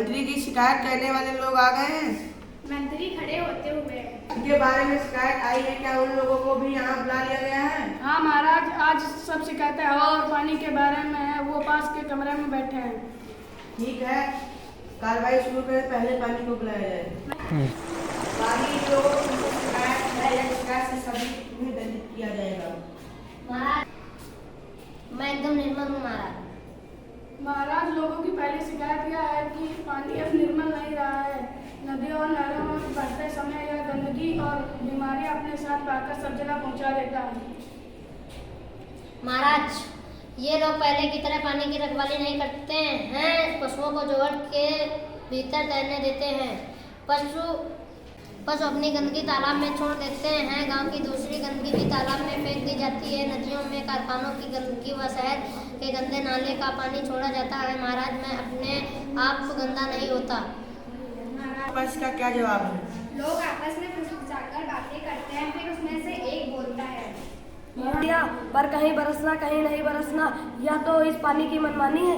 मंत्री की शिकायत करने वाले लोग आ गए हैं। मंत्री खड़े होते हुए, इनके बारे में शिकायत आई है, क्या उन लोगों को भी यहाँ बुला लिया गया है? हाँ महाराज, आज सब शिकायतें हवा और पानी के बारे में है, वो पास के कमरे में बैठे हैं। ठीक है, कार्रवाई शुरू करें। पहले पानी को बुलाया जाए। बाकी जो शिकायत है या शिकायत से सभी उन्हें दंडित किया जाएगा। महाराज, मैं एकदम निर्मल हूँ महाराज। महाराज, लोगों की पहली शिकायत यह है कि पानी अब निर्मल नहीं रहा है। नदियों और नालों में बहते समय यह गंदगी और बीमारी अपने साथ लाकर सब जगह पहुंचा देता है। महाराज, ये लोग पहले की तरह पानी की रखवाली नहीं करते हैं। पशुओं को जोड़ के भीतर तैरने देते हैं। पशु अपनी गंदगी तालाब में छोड़ देते हैं। गांव की दूसरी गंदगी भी तालाब में फेंक दी जाती है। नदियों में कारखानों की गंदगी व शहर के गंदे नाले का पानी छोड़ा जाता है। महाराज, मैं अपने आप को गंदा नहीं होता। इसका क्या जवाब है? लोग आपस में जाकर बातें करते हैं, फिर उसमें से एक बोलता है, पर कहीं बरसना कहीं नहीं बरसना, या तो इस पानी की मनमानी है।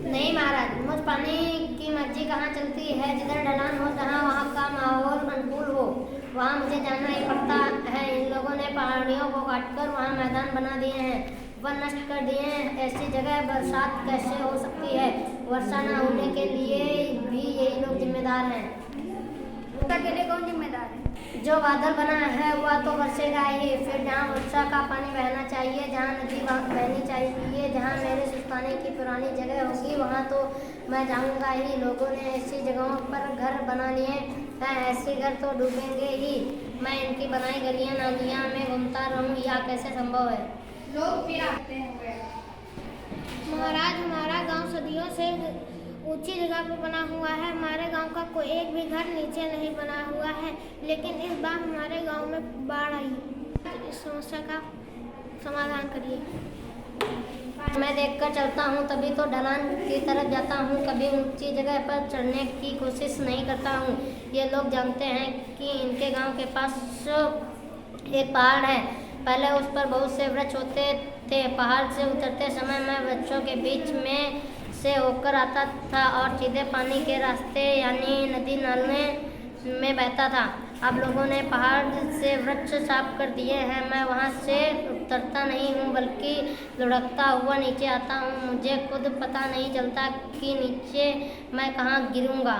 नहीं महाराज, मुझ पानी की मर्जी कहाँ चलती है। जिधर ढलान हो, जहाँ वहाँ का माहौल अनुकूल हो, वहाँ मुझे जाना ही पड़ता है। इन लोगों ने पहाड़ियों को काटकर वहाँ मैदान बना दिए हैं, वन नष्ट कर दिए हैं। ऐसी जगह बरसात कैसे हो सकती है? वर्षा न होने के लिए भी यही लोग जिम्मेदार हैं। के लिए कौन जिम्मेदार है? जो बादल बना है वह तो बरसेगा ही। फिर जहाँ वर्षा का पानी बहना चाहिए, जहाँ नदी बहनी चाहिए, जहाँ मेरे सुस्ताने की पुरानी जगह होगी, वहाँ तो मैं जाऊँगा ही। लोगों ने ऐसी जगहों पर घर बना लिए हैं, ऐसे घर तो डूबेंगे ही। मैं इनकी बनाई गलियाँ नालियाँ में घूमता रहूँ, यह कैसे संभव है? लोग फिर आते हैं। महाराज, हमारा गांव सदियों से ऊंची जगह पर बना हुआ है। हमारे गांव का कोई एक भी घर नीचे नहीं बना हुआ है, लेकिन इस बार हमारे गांव में बाढ़ आई। इस समस्या का समाधान करिए। मैं देखकर चलता हूँ, तभी तो ढलान की तरफ जाता हूँ। कभी ऊंची जगह पर चढ़ने की कोशिश नहीं करता हूँ। ये लोग जानते हैं कि इनके गांव के पास एक पहाड़ है। पहले उस पर बहुत से वृक्ष होते थे। पहाड़ से उतरते समय मैं वृक्षों के बीच में से होकर आता था और सीधे पानी के रास्ते यानी नदी नाले में बहता था। अब लोगों ने पहाड़ से वृक्ष साफ कर दिए हैं। मैं वहां से उतरता नहीं हूं, बल्कि लुढ़कता हुआ नीचे आता हूं। मुझे खुद पता नहीं चलता कि नीचे मैं कहां गिरूंगा।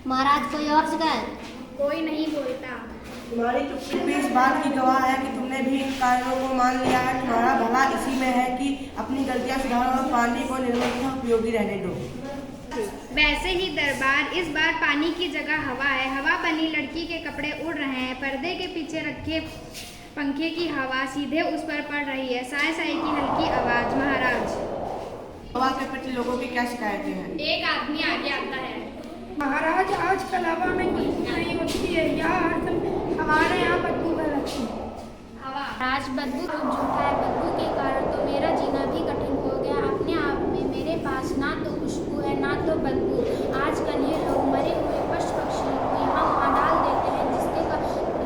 महाराज, कोई और शिकायत? कोई नहीं बोलता। तुम्हारी चुप्पी भी इस बात की गवाह है कि तुमने भी इन कारणों को मान लिया है। तुम्हारा भला इसी में है कि अपनी गलतियां सुधारो और पानी को निर्मल तथा उपयोगी रहने दो। वैसे ही दरबार, इस बार पानी की जगह हवा है। हवा बनी लड़की के कपड़े उड़ रहे हैं। पर्दे के पीछे रखे पंखे की हवा सीधे उस पर पड़ रही है। साय साय की हल्की आवाज। महाराज, हवा के प्रति लोगों की क्या शिकायतें हैं? एक आदमी आगे आता है। महाराज, आजकल हवा में खुशबू नहीं होती है, या हमारे यहाँ बदबू फैलती है। हवा, आज बदबू तो झूठा है। बदबू के कारण तो मेरा जीना भी कठिन हो गया। अपने आप में मेरे पास ना तो खुशबू है ना तो बदबू। आजकल ये लोग मरे हुए पशु पक्षी को यहाँ वहाँ डाल देते हैं,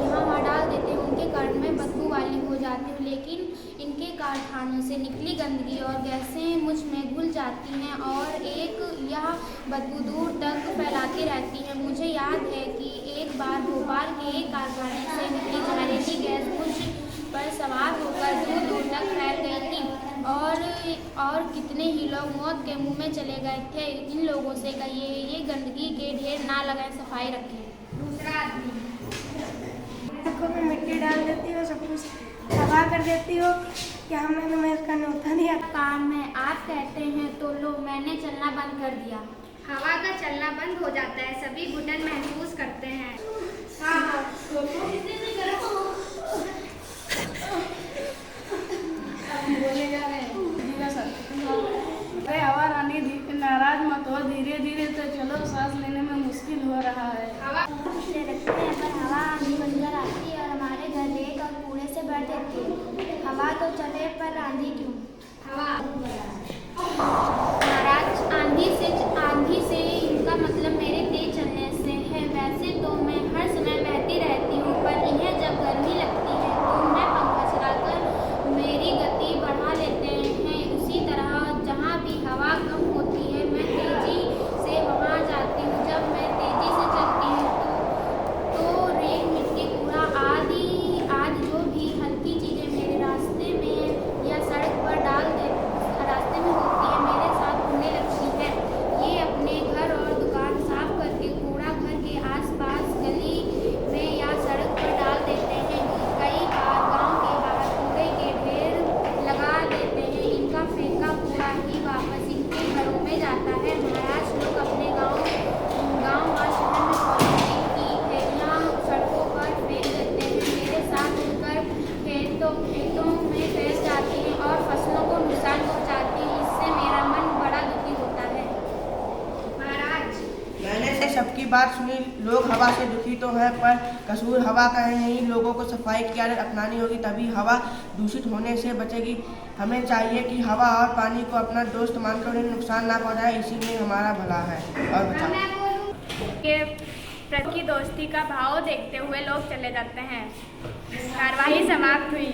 यहाँ वहाँ डाल देते हैं। उनके कारण मैं बदबू वाली हो जाती हूँ, लेकिन इनके कारखानों से निकली गंदगी और गैसें मुझ में घुल जाती हैं और एक यह बदबू दूर तक फैलाती रहती है। मुझे याद है कि एक बार भोपाल के एक कारखाने से निकली जहरीली गैस मुझ पर सवार होकर दूर दूर तक फैल गई थी और कितने ही लोग मौत के मुंह में चले गए थे। इन लोगों से कहिए ये गंदगी के ढेर ना लगाएं, सफाई रखें। दूसरा आदमी, में मिट्टी डाल देती हो, सब कुछ तबाह कर देती हो। क्या हमने तुम्हें इसका न्योता दिया? काम है, आप कहते हैं तो लो, मैंने चलना बंद कर दिया। हवा का चलना बंद हो जाता है। सभी घुटन महसूस करते हैं। अरे हवा रानी, नाराज मत हो, धीरे धीरे तो चलो, सांस लेने में मुश्किल हो रहा है। हवा से रखते हैं पर हवा आंधी बनकर आती है और हमारे घर रेत और कूड़े से भर देती है। हवा तो चले पर आंधी क्यों? हवा, महाराज, आंधी से इनका मतलब मेरे तेज चलने से है। सुनी। लोग हवा से दुखी तो हैं, पर कसूर हवा का है नहीं। लोगों को सफाई की आदत अपनानी होगी, तभी हवा दूषित होने से बचेगी। हमें चाहिए कि हवा और पानी को अपना दोस्त मानकर उन्हें नुकसान ना पहुंचाए, इसी में हमारा भला है और बचाव। के प्रति दोस्ती का भाव देखते हुए लोग चले जाते हैं। कार्यवाही समाप्त हुई।